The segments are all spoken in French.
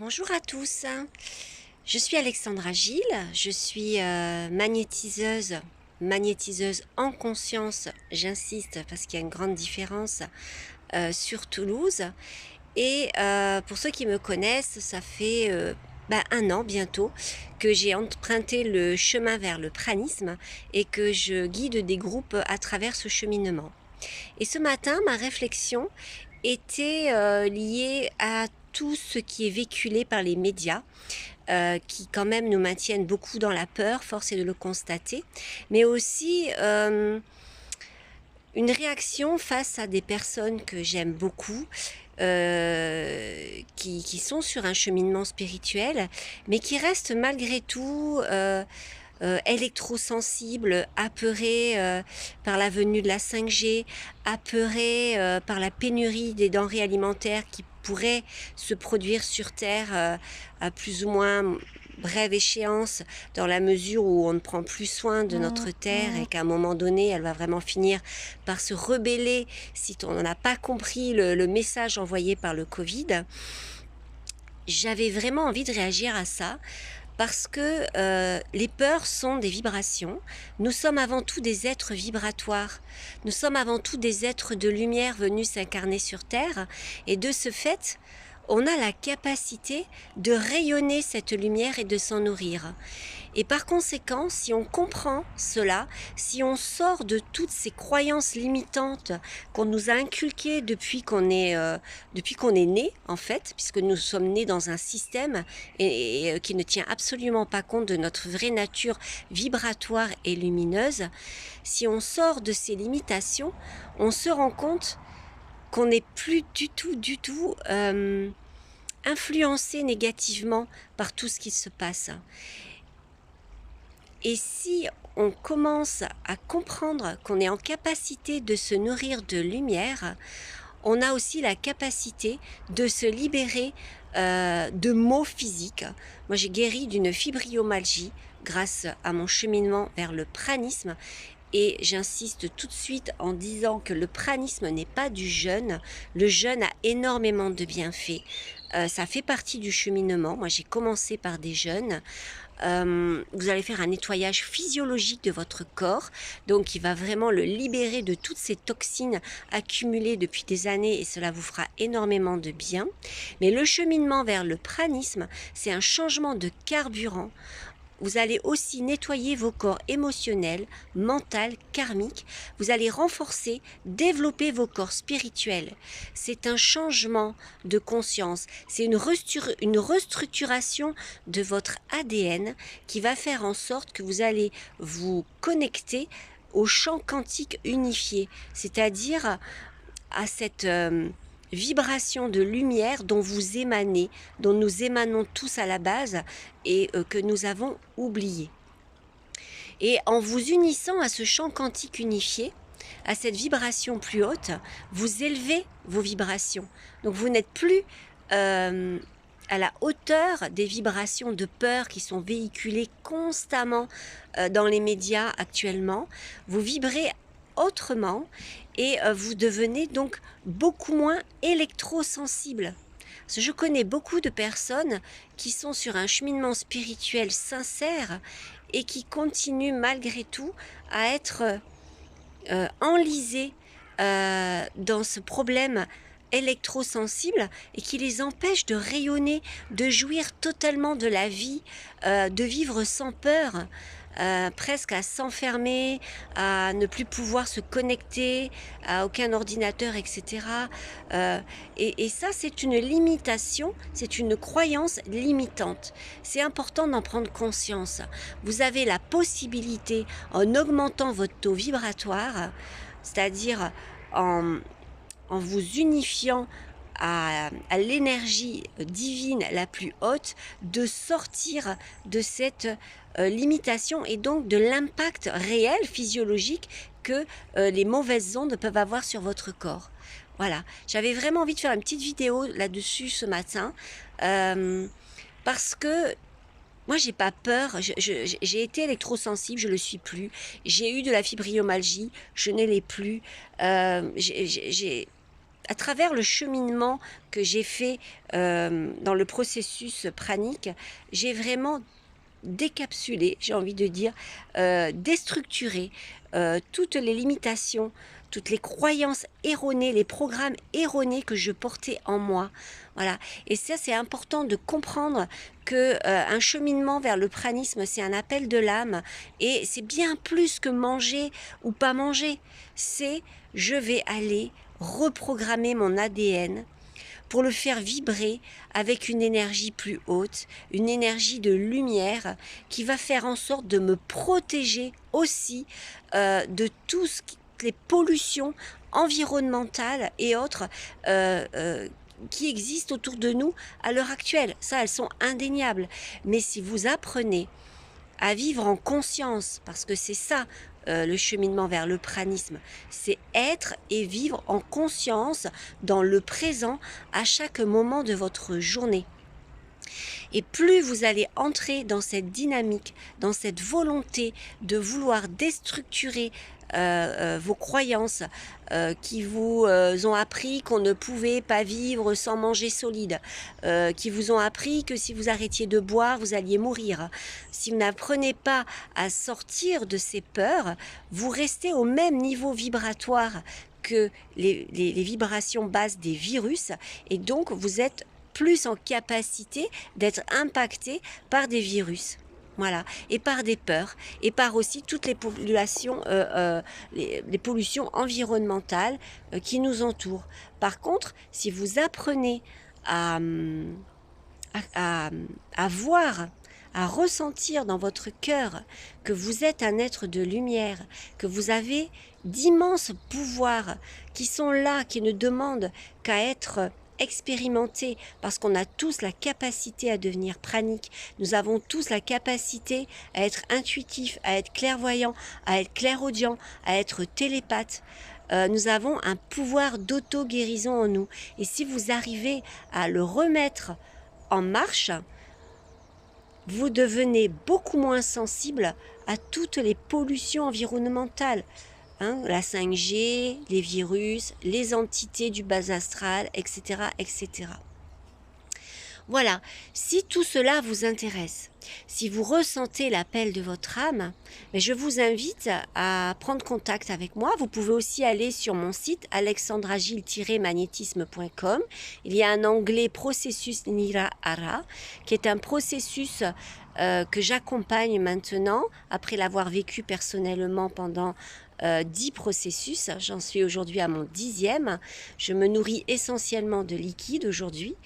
Bonjour à tous, je suis Alexandra Gilles, je suis magnétiseuse en conscience, j'insiste parce qu'il y a une grande différence sur Toulouse. Et pour ceux qui me connaissent, ça fait 1 an bientôt que j'ai emprunté le chemin vers le pranisme et que je guide des groupes à travers ce cheminement. Et ce matin, ma réflexion était liée à tout ce qui est véhiculé par les médias, qui quand même nous maintiennent beaucoup dans la peur, force est de le constater, mais aussi une réaction face à des personnes que j'aime beaucoup, qui sont sur un cheminement spirituel, mais qui restent malgré tout électrosensibles, apeurés par la venue de la 5G, apeurés par la pénurie des denrées alimentaires qui pourraient se produire sur Terre à plus ou moins brève échéance, dans la mesure où on ne prend plus soin de notre Terre et qu'à un moment donné, elle va vraiment finir par se rebeller si on n'a pas compris le message envoyé par le Covid. J'avais vraiment envie de réagir à ça parce que les peurs sont des vibrations. Nous sommes avant tout des êtres vibratoires. Nous sommes avant tout des êtres de lumière venus s'incarner sur Terre. Et de ce fait, on a la capacité de rayonner cette lumière et de s'en nourrir. Et par conséquent, si on comprend cela, si on sort de toutes ces croyances limitantes qu'on nous a inculquées depuis qu'on est né, en fait, puisque nous sommes nés dans un système qui ne tient absolument pas compte de notre vraie nature vibratoire et lumineuse, si on sort de ces limitations, on se rend compte qu'on n'est plus du tout influencé négativement par tout ce qui se passe. Et si on commence à comprendre qu'on est en capacité de se nourrir de lumière, on a aussi la capacité de se libérer de maux physiques. Moi, j'ai guéri d'une fibromyalgie grâce à mon cheminement vers le pranisme. Et j'insiste tout de suite en disant que le pranisme n'est pas du jeûne. Le jeûne a énormément de bienfaits. Ça fait partie du cheminement. Moi, j'ai commencé par des jeûnes. Vous allez faire un nettoyage physiologique de votre corps, donc il va vraiment le libérer de toutes ces toxines accumulées depuis des années et cela vous fera énormément de bien. Mais le cheminement vers le pranisme, c'est un changement de carburant. Vous allez aussi nettoyer vos corps émotionnels, mentaux, karmiques. Vous allez renforcer, développer vos corps spirituels. C'est un changement de conscience. C'est une restructuration de votre ADN qui va faire en sorte que vous allez vous connecter au champ quantique unifié, c'est-à-dire à cette vibration de lumière dont vous émanez, dont nous émanons tous à la base et que nous avons oublié. Et en vous unissant à ce champ quantique unifié, à cette vibration plus haute, vous élevez vos vibrations. Donc vous n'êtes plus à la hauteur des vibrations de peur qui sont véhiculées constamment dans les médias actuellement. Vous vibrez autrement et vous devenez donc beaucoup moins électrosensible. Parce que je connais beaucoup de personnes qui sont sur un cheminement spirituel sincère et qui continuent malgré tout à être enlisées dans ce problème électrosensible et qui les empêche de rayonner, de jouir totalement de la vie, de vivre sans peur. Presque à s'enfermer, à ne plus pouvoir se connecter à aucun ordinateur, etc. Et ça, c'est une limitation, c'est une croyance limitante. C'est important d'en prendre conscience. Vous avez la possibilité, en augmentant votre taux vibratoire, c'est-à-dire en vous unifiant à l'énergie divine la plus haute, de sortir de cette limitation et donc de l'impact réel physiologique que les mauvaises ondes peuvent avoir sur votre corps. Voilà, j'avais vraiment envie de faire une petite vidéo là-dessus ce matin parce que moi, j'ai pas peur. J'ai été électrosensible, je le suis plus. J'ai eu de la fibromyalgie, je ne l'ai plus. à travers le cheminement que j'ai fait dans le processus pranique, j'ai vraiment décapsulé, j'ai envie de dire, déstructuré toutes les limitations, toutes les croyances erronées, les programmes erronés que je portais en moi. Voilà. Et ça, c'est important de comprendre que un cheminement vers le pranisme, c'est un appel de l'âme et c'est bien plus que manger ou pas manger. C'est je vais aller reprogrammer mon ADN pour le faire vibrer avec une énergie plus haute, une énergie de lumière qui va faire en sorte de me protéger aussi de toutes les pollutions environnementales et autres qui existent autour de nous à l'heure actuelle. Ça, elles sont indéniables. Mais si vous apprenez à vivre en conscience, parce que c'est ça le cheminement vers le pranisme, c'est être et vivre en conscience dans le présent à chaque moment de votre journée. Et plus vous allez entrer dans cette dynamique, dans cette volonté de vouloir déstructurer vos croyances qui vous ont appris qu'on ne pouvait pas vivre sans manger solide, qui vous ont appris que si vous arrêtiez de boire, vous alliez mourir. Si vous n'apprenez pas à sortir de ces peurs, vous restez au même niveau vibratoire que les vibrations basses des virus et donc vous êtes plus en capacité d'être impacté par des virus. Voilà, et par des peurs, et par aussi toutes les pollutions, les pollutions environnementales qui nous entourent. Par contre, si vous apprenez à voir, à ressentir dans votre cœur que vous êtes un être de lumière, que vous avez d'immenses pouvoirs qui sont là, qui ne demandent qu'à être expérimenter parce qu'on a tous la capacité à devenir pranique, nous avons tous la capacité à être intuitif, à être clairvoyant, à être clairaudient, à être télépathe. Nous avons un pouvoir d'auto-guérison en nous. Et si vous arrivez à le remettre en marche, vous devenez beaucoup moins sensible à toutes les pollutions environnementales. La 5G, les virus, les entités du bas astral, etc., etc. Voilà, si tout cela vous intéresse, si vous ressentez l'appel de votre âme, je vous invite à prendre contact avec moi. Vous pouvez aussi aller sur mon site alexandragile-magnétisme.com. Il y a un onglet processus Nirahara, qui est un processus que j'accompagne maintenant, après l'avoir vécu personnellement pendant 10 processus. J'en suis aujourd'hui à mon 10e. Je me nourris essentiellement de liquide aujourd'hui.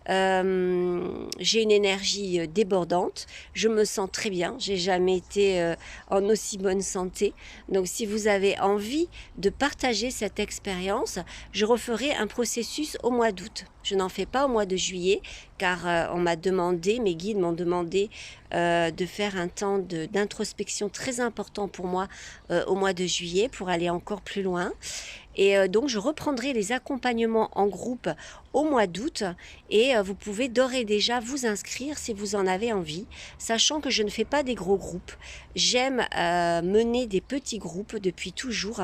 J'ai une énergie débordante, je me sens très bien, j'ai jamais été en aussi bonne santé. Donc si vous avez envie de partager cette expérience, je referai un processus au mois d'août. Je n'en fais pas au mois de juillet car on m'a demandé, mes guides m'ont demandé de faire un temps d'introspection très important pour moi au mois de juillet pour aller encore plus loin. Et donc je reprendrai les accompagnements en groupe au mois d'août et vous pouvez d'ores et déjà vous inscrire si vous en avez envie, sachant que je ne fais pas des gros groupes. J'aime mener des petits groupes depuis toujours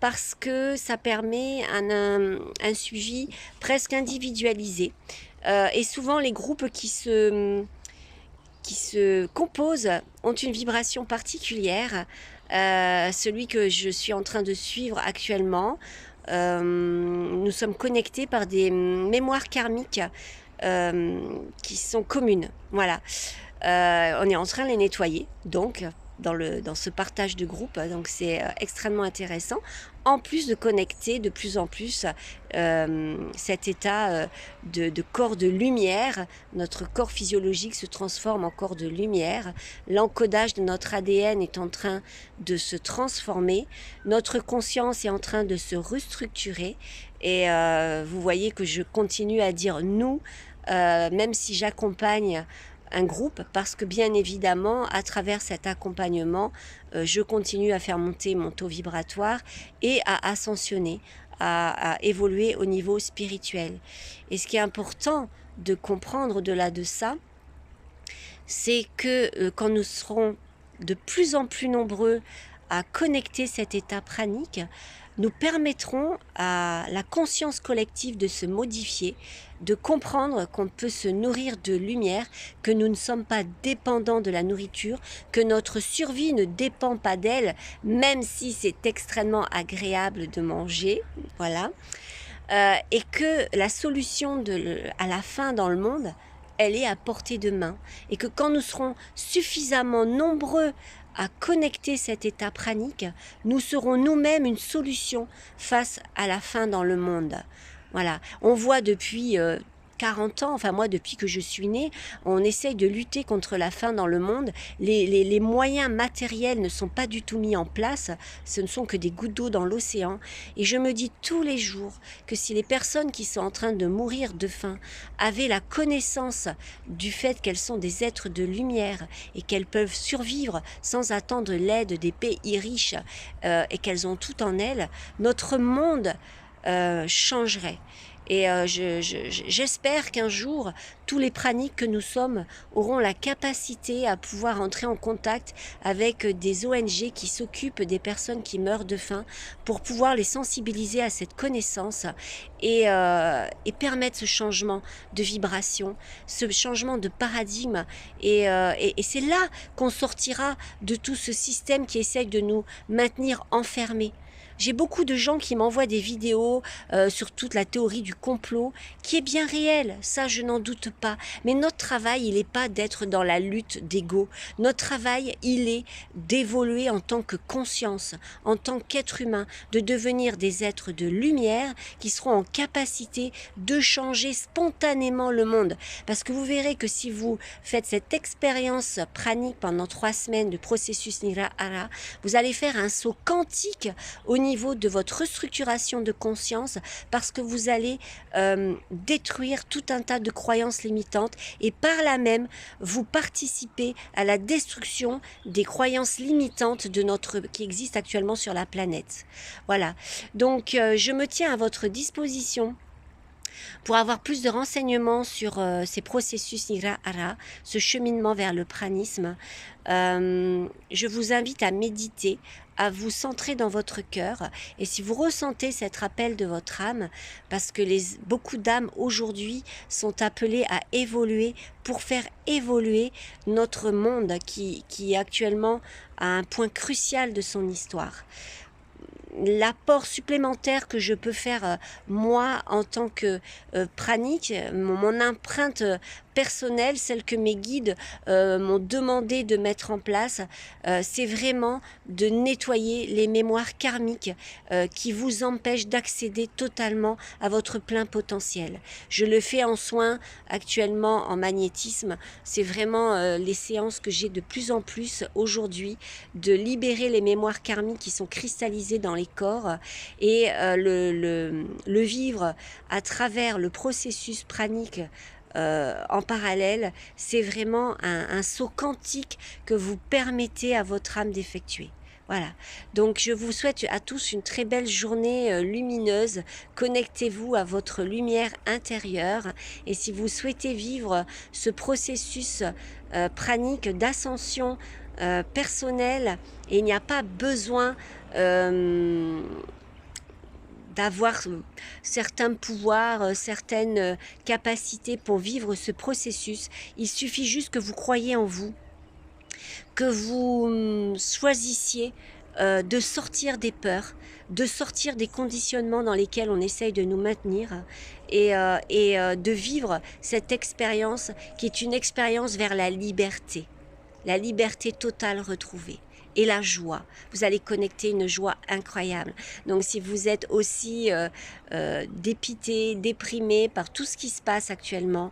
parce que ça permet un suivi presque individualisé. Et souvent les groupes qui se composent ont une vibration particulière. Celui que je suis en train de suivre actuellement, nous sommes connectés par des mémoires karmiques qui sont communes. Voilà. On est en train de les nettoyer, donc dans ce partage de groupe, donc c'est extrêmement intéressant. En plus de connecter de plus en plus cet état de corps de lumière, notre corps physiologique se transforme en corps de lumière, l'encodage de notre ADN est en train de se transformer, notre conscience est en train de se restructurer et vous voyez que je continue à dire nous, même si j'accompagne un groupe, parce que bien évidemment à travers cet accompagnement je continue à faire monter mon taux vibratoire et à ascensionner, à évoluer au niveau spirituel. Et ce qui est important de comprendre au-delà de ça, c'est que quand nous serons de plus en plus nombreux à connecter cet état pranique, nous permettront à la conscience collective de se modifier, de comprendre qu'on peut se nourrir de lumière, que nous ne sommes pas dépendants de la nourriture, que notre survie ne dépend pas d'elle, même si c'est extrêmement agréable de manger, voilà. Et que la solution à la faim dans le monde, elle est à portée de main. Et que quand nous serons suffisamment nombreux à connecter cet état pranique, nous serons nous-mêmes une solution face à la faim dans le monde. Voilà, on voit depuis 40 ans, enfin moi depuis que je suis née, on essaye de lutter contre la faim dans le monde. Les moyens matériels ne sont pas du tout mis en place, ce ne sont que des gouttes d'eau dans l'océan. Et je me dis tous les jours que si les personnes qui sont en train de mourir de faim avaient la connaissance du fait qu'elles sont des êtres de lumière et qu'elles peuvent survivre sans attendre l'aide des pays riches et qu'elles ont tout en elles, notre monde changerait. Et j'espère qu'un jour, tous les praniques que nous sommes auront la capacité à pouvoir entrer en contact avec des ONG qui s'occupent des personnes qui meurent de faim pour pouvoir les sensibiliser à cette connaissance et permettre ce changement de vibration, ce changement de paradigme. Et c'est là qu'on sortira de tout ce système qui essaye de nous maintenir enfermés. J'ai beaucoup de gens qui m'envoient des vidéos sur toute la théorie du complot, qui est bien réelle, ça je n'en doute pas. Mais notre travail, il n'est pas d'être dans la lutte d'ego. Notre travail, il est d'évoluer en tant que conscience, en tant qu'être humain, de devenir des êtres de lumière qui seront en capacité de changer spontanément le monde. Parce que vous verrez que si vous faites cette expérience pranique pendant 3 semaines de processus Nirahara, vous allez faire un saut quantique au niveau de votre restructuration de conscience, parce que vous allez détruire tout un tas de croyances limitantes et par là même vous participez à la destruction des croyances limitantes qui existent actuellement sur la planète. Voilà, donc je me tiens à votre disposition pour avoir plus de renseignements sur ces processus Nirahara, ce cheminement vers le pranisme. Je vous invite à méditer, à vous centrer dans votre cœur. Et si vous ressentez cet appel de votre âme, parce que beaucoup d'âmes aujourd'hui sont appelées à évoluer pour faire évoluer notre monde qui est actuellement à un point crucial de son histoire. L'apport supplémentaire que je peux faire moi en tant que pranique, mon empreinte personnelle, celle que mes guides m'ont demandé de mettre en place, c'est vraiment de nettoyer les mémoires karmiques qui vous empêchent d'accéder totalement à votre plein potentiel. Je le fais en soins actuellement en magnétisme, c'est vraiment les séances que j'ai de plus en plus aujourd'hui, de libérer les mémoires karmiques qui sont cristallisées dans les corps et le vivre à travers le processus pranique en parallèle. C'est vraiment un saut quantique que vous permettez à votre âme d'effectuer. Voilà, donc je vous souhaite à tous une très belle journée lumineuse. Connectez-vous à votre lumière intérieure et si vous souhaitez vivre ce processus pranique d'ascension personnelle, et il n'y a pas besoin d'avoir certains pouvoirs, certaines capacités pour vivre ce processus. Il suffit juste que vous croyiez en vous, que vous choisissiez de sortir des peurs, de sortir des conditionnements dans lesquels on essaye de nous maintenir et de vivre cette expérience qui est une expérience vers la liberté totale retrouvée. Et la joie, vous allez connecter une joie incroyable. Donc si vous êtes aussi dépité, déprimé par tout ce qui se passe actuellement,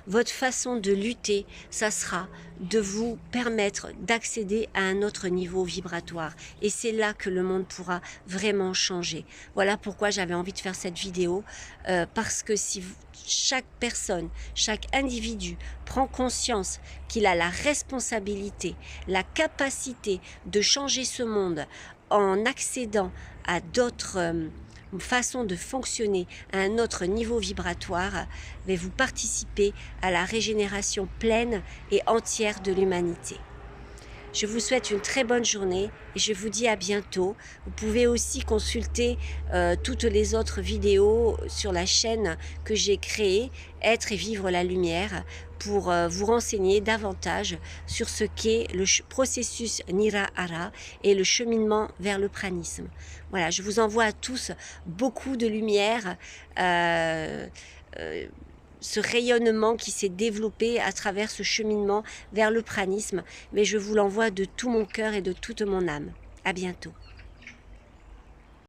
votre façon de lutter, ça sera de vous permettre d'accéder à un autre niveau vibratoire. Et c'est là que le monde pourra vraiment changer. Voilà pourquoi j'avais envie de faire cette vidéo, parce que si chaque personne, chaque individu prend conscience qu'il a la responsabilité, la capacité de changer ce monde en accédant à d'autres façon de fonctionner à un autre niveau vibratoire, mais vous participez à la régénération pleine et entière de l'humanité. Je vous souhaite une très bonne journée et je vous dis à bientôt. Vous pouvez aussi consulter toutes les autres vidéos sur la chaîne que j'ai créée, Être et vivre la lumière, pour vous renseigner davantage sur ce qu'est le processus Nirahara et le cheminement vers le pranisme. Voilà, je vous envoie à tous beaucoup de lumière, ce rayonnement qui s'est développé à travers ce cheminement vers le pranisme, mais je vous l'envoie de tout mon cœur et de toute mon âme. À bientôt.